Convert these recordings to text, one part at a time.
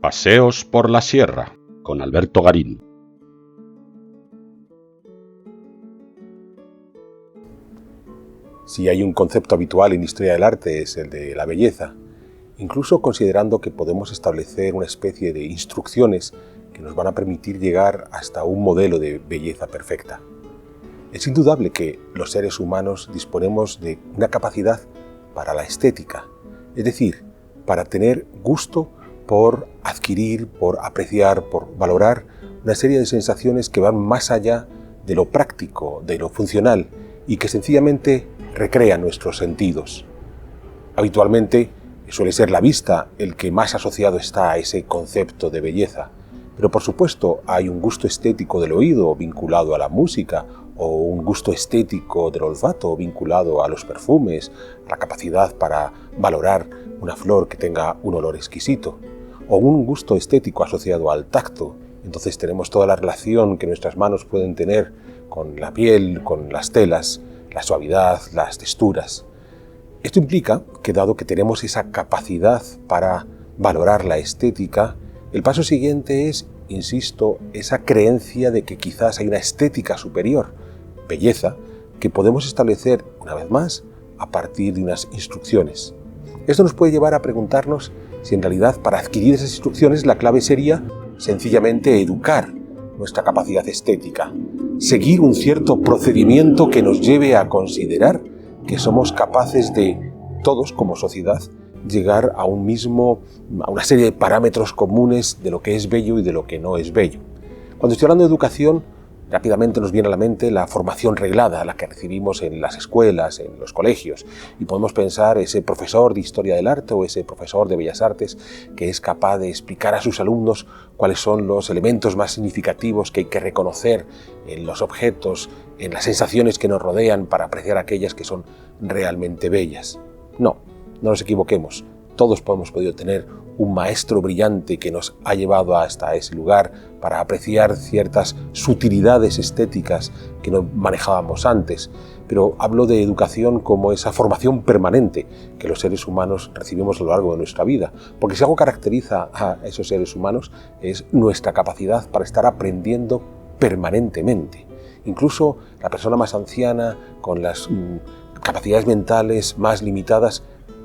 Paseos por la Sierra, con Alberto Garín. Si hay un concepto habitual en historia del arte es el de la belleza, incluso considerando que podemos establecer una especie de instrucciones que nos van a permitir llegar hasta un modelo de belleza perfecta. Es indudable que los seres humanos disponemos de una capacidad para la estética, es decir, para tener gusto por adquirir, por apreciar, por valorar una serie de sensaciones que van más allá de lo práctico, de lo funcional y que sencillamente recrean nuestros sentidos. Habitualmente suele ser la vista el que más asociado está a ese concepto de belleza, pero por supuesto hay un gusto estético del oído vinculado a la música o un gusto estético del olfato vinculado a los perfumes, a la capacidad para valorar una flor que tenga un olor exquisito, o un gusto estético asociado al tacto. Entonces tenemos toda la relación que nuestras manos pueden tener con la piel, con las telas, la suavidad, las texturas. Esto implica que dado que tenemos esa capacidad para valorar la estética, el paso siguiente es, insisto, esa creencia de que quizás hay una estética superior, belleza, que podemos establecer, una vez más, a partir de unas instrucciones. Esto nos puede llevar a preguntarnos si en realidad para adquirir esas instrucciones la clave sería sencillamente educar nuestra capacidad estética, seguir un cierto procedimiento que nos lleve a considerar que somos capaces de, todos como sociedad, llegar a una serie de parámetros comunes de lo que es bello y de lo que no es bello. Cuando estoy hablando de educación, rápidamente nos viene a la mente la formación reglada, la que recibimos en las escuelas, en los colegios, y podemos pensar ese profesor de Historia del Arte o ese profesor de Bellas Artes que es capaz de explicar a sus alumnos cuáles son los elementos más significativos que hay que reconocer en los objetos, en las sensaciones que nos rodean para apreciar aquellas que son realmente bellas. No nos equivoquemos. Todos hemos podido tener un maestro brillante que nos ha llevado hasta ese lugar para apreciar ciertas sutilidades estéticas que no manejábamos antes. Pero hablo de educación como esa formación permanente que los seres humanos recibimos a lo largo de nuestra vida. Porque si algo caracteriza a esos seres humanos es nuestra capacidad para estar aprendiendo permanentemente. Incluso la persona más anciana, con las capacidades mentales más limitadas,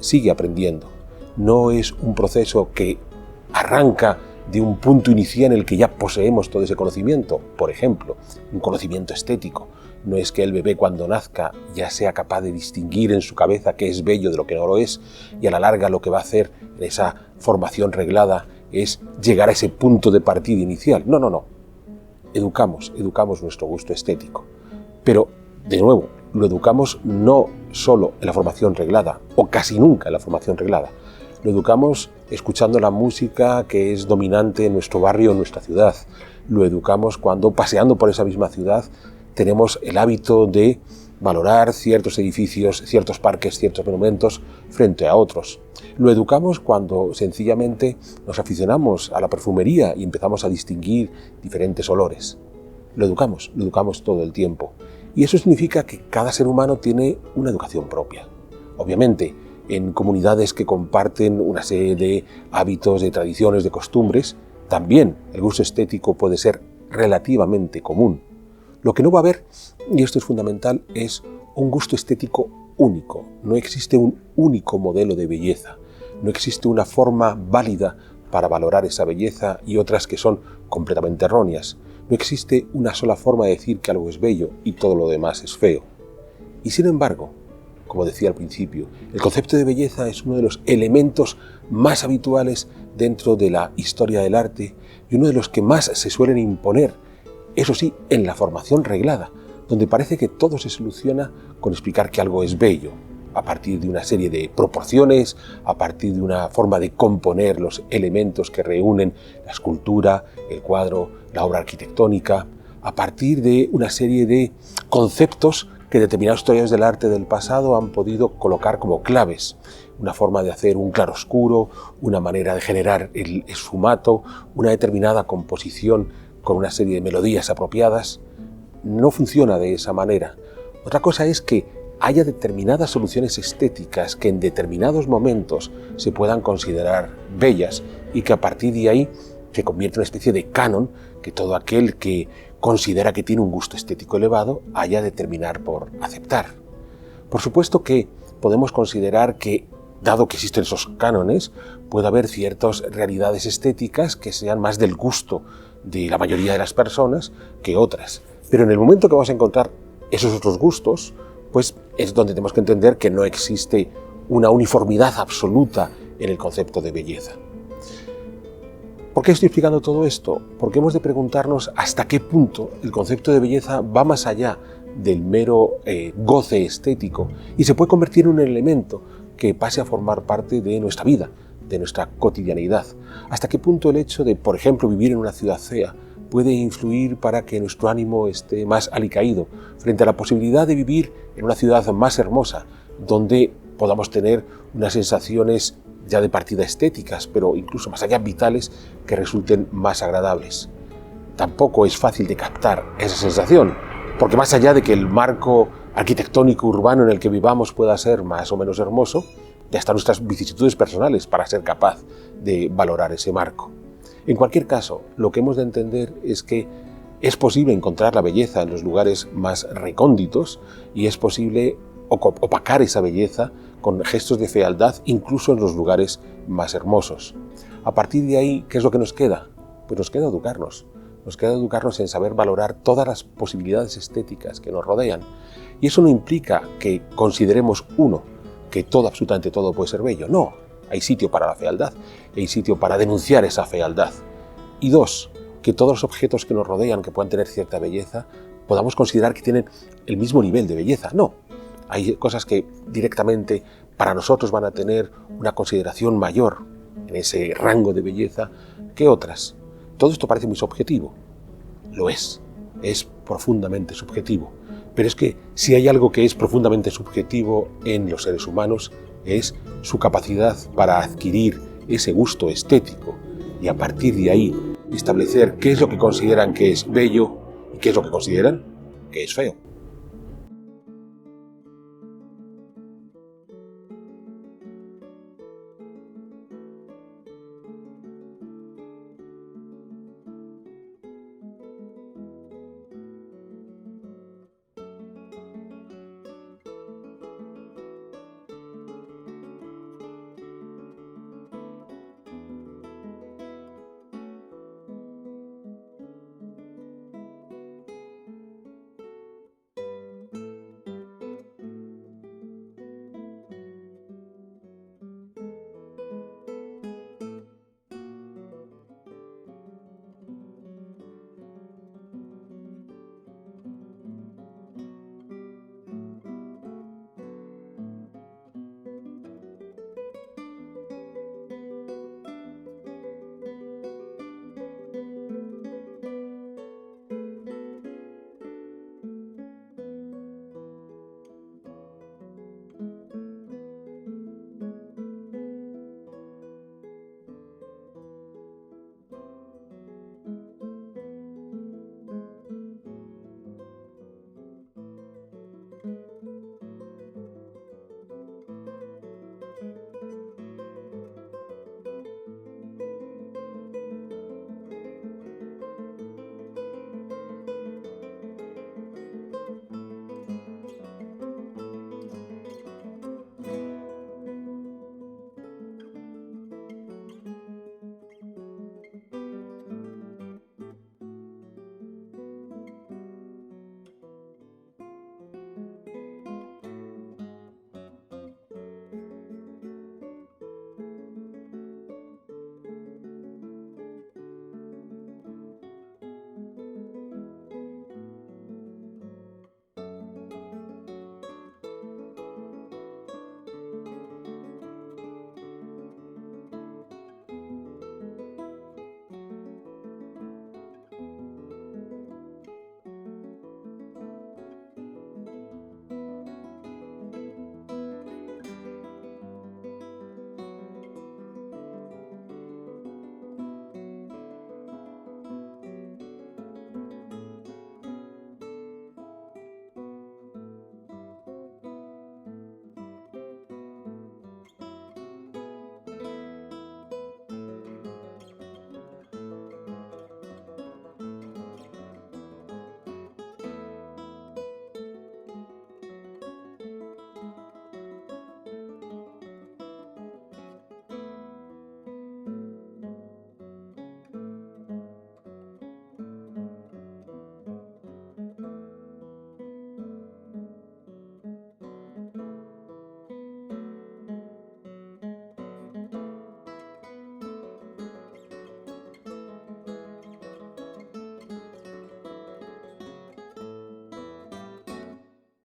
sigue aprendiendo. No es un proceso que arranca de un punto inicial en el que ya poseemos todo ese conocimiento. Por ejemplo, un conocimiento estético. No es que el bebé cuando nazca ya sea capaz de distinguir en su cabeza qué es bello de lo que no lo es, y a la larga lo que va a hacer en esa formación reglada es llegar a ese punto de partida inicial. No. Educamos nuestro gusto estético. Pero, de nuevo, lo educamos no solo en la formación reglada, o casi nunca en la formación reglada. Lo educamos escuchando la música que es dominante en nuestro barrio, en nuestra ciudad. Lo educamos cuando, paseando por esa misma ciudad, tenemos el hábito de valorar ciertos edificios, ciertos parques, ciertos monumentos frente a otros. Lo educamos cuando sencillamente nos aficionamos a la perfumería y empezamos a distinguir diferentes olores. Lo educamos todo el tiempo. Y eso significa que cada ser humano tiene una educación propia. Obviamente, en comunidades que comparten una serie de hábitos, de tradiciones, de costumbres, también el gusto estético puede ser relativamente común. Lo que no va a haber, y esto es fundamental, es un gusto estético único. No existe un único modelo de belleza. No existe una forma válida para valorar esa belleza y otras que son completamente erróneas. No existe una sola forma de decir que algo es bello y todo lo demás es feo. Y sin embargo, como decía al principio, el concepto de belleza es uno de los elementos más habituales dentro de la historia del arte y uno de los que más se suelen imponer, eso sí, en la formación reglada, donde parece que todo se soluciona con explicar que algo es bello, a partir de una serie de proporciones, a partir de una forma de componer los elementos que reúnen la escultura, el cuadro, la obra arquitectónica, a partir de una serie de conceptos que determinados historiadores del arte del pasado han podido colocar como claves. Una forma de hacer un claroscuro, una manera de generar el esfumato, una determinada composición con una serie de melodías apropiadas. No funciona de esa manera. Otra cosa es que haya determinadas soluciones estéticas que en determinados momentos se puedan considerar bellas y que a partir de ahí se convierte en una especie de canon que todo aquel que considera que tiene un gusto estético elevado haya de terminar por aceptar. Por supuesto que podemos considerar que, dado que existen esos cánones, puede haber ciertas realidades estéticas que sean más del gusto de la mayoría de las personas que otras. Pero en el momento que vamos a encontrar esos otros gustos, pues es donde tenemos que entender que no existe una uniformidad absoluta en el concepto de belleza. ¿Por qué estoy explicando todo esto? Porque hemos de preguntarnos hasta qué punto el concepto de belleza va más allá del mero goce estético y se puede convertir en un elemento que pase a formar parte de nuestra vida, de nuestra cotidianidad. Hasta qué punto el hecho de, por ejemplo, vivir en una ciudad fea puede influir para que nuestro ánimo esté más alicaído frente a la posibilidad de vivir en una ciudad más hermosa, donde podamos tener unas sensaciones ya de partida estéticas, pero incluso más allá vitales, que resulten más agradables. Tampoco es fácil de captar esa sensación, porque más allá de que el marco arquitectónico urbano en el que vivamos pueda ser más o menos hermoso, ya están nuestras vicisitudes personales para ser capaz de valorar ese marco. En cualquier caso, lo que hemos de entender es que es posible encontrar la belleza en los lugares más recónditos y es posible opacar esa belleza con gestos de fealdad incluso en los lugares más hermosos. A partir de ahí, ¿qué es lo que nos queda? Pues nos queda educarnos. Nos queda educarnos en saber valorar todas las posibilidades estéticas que nos rodean. Y eso no implica que consideremos, uno, que todo, absolutamente todo puede ser bello. No, hay sitio para la fealdad, hay sitio para denunciar esa fealdad. Y dos, que todos los objetos que nos rodean, que puedan tener cierta belleza, podamos considerar que tienen el mismo nivel de belleza. No, hay cosas que directamente para nosotros van a tener una consideración mayor en ese rango de belleza que otras. Todo esto parece muy subjetivo. Lo es profundamente subjetivo. Pero es que si hay algo que es profundamente subjetivo en los seres humanos es su capacidad para adquirir ese gusto estético y a partir de ahí establecer qué es lo que consideran que es bello y qué es lo que consideran que es feo.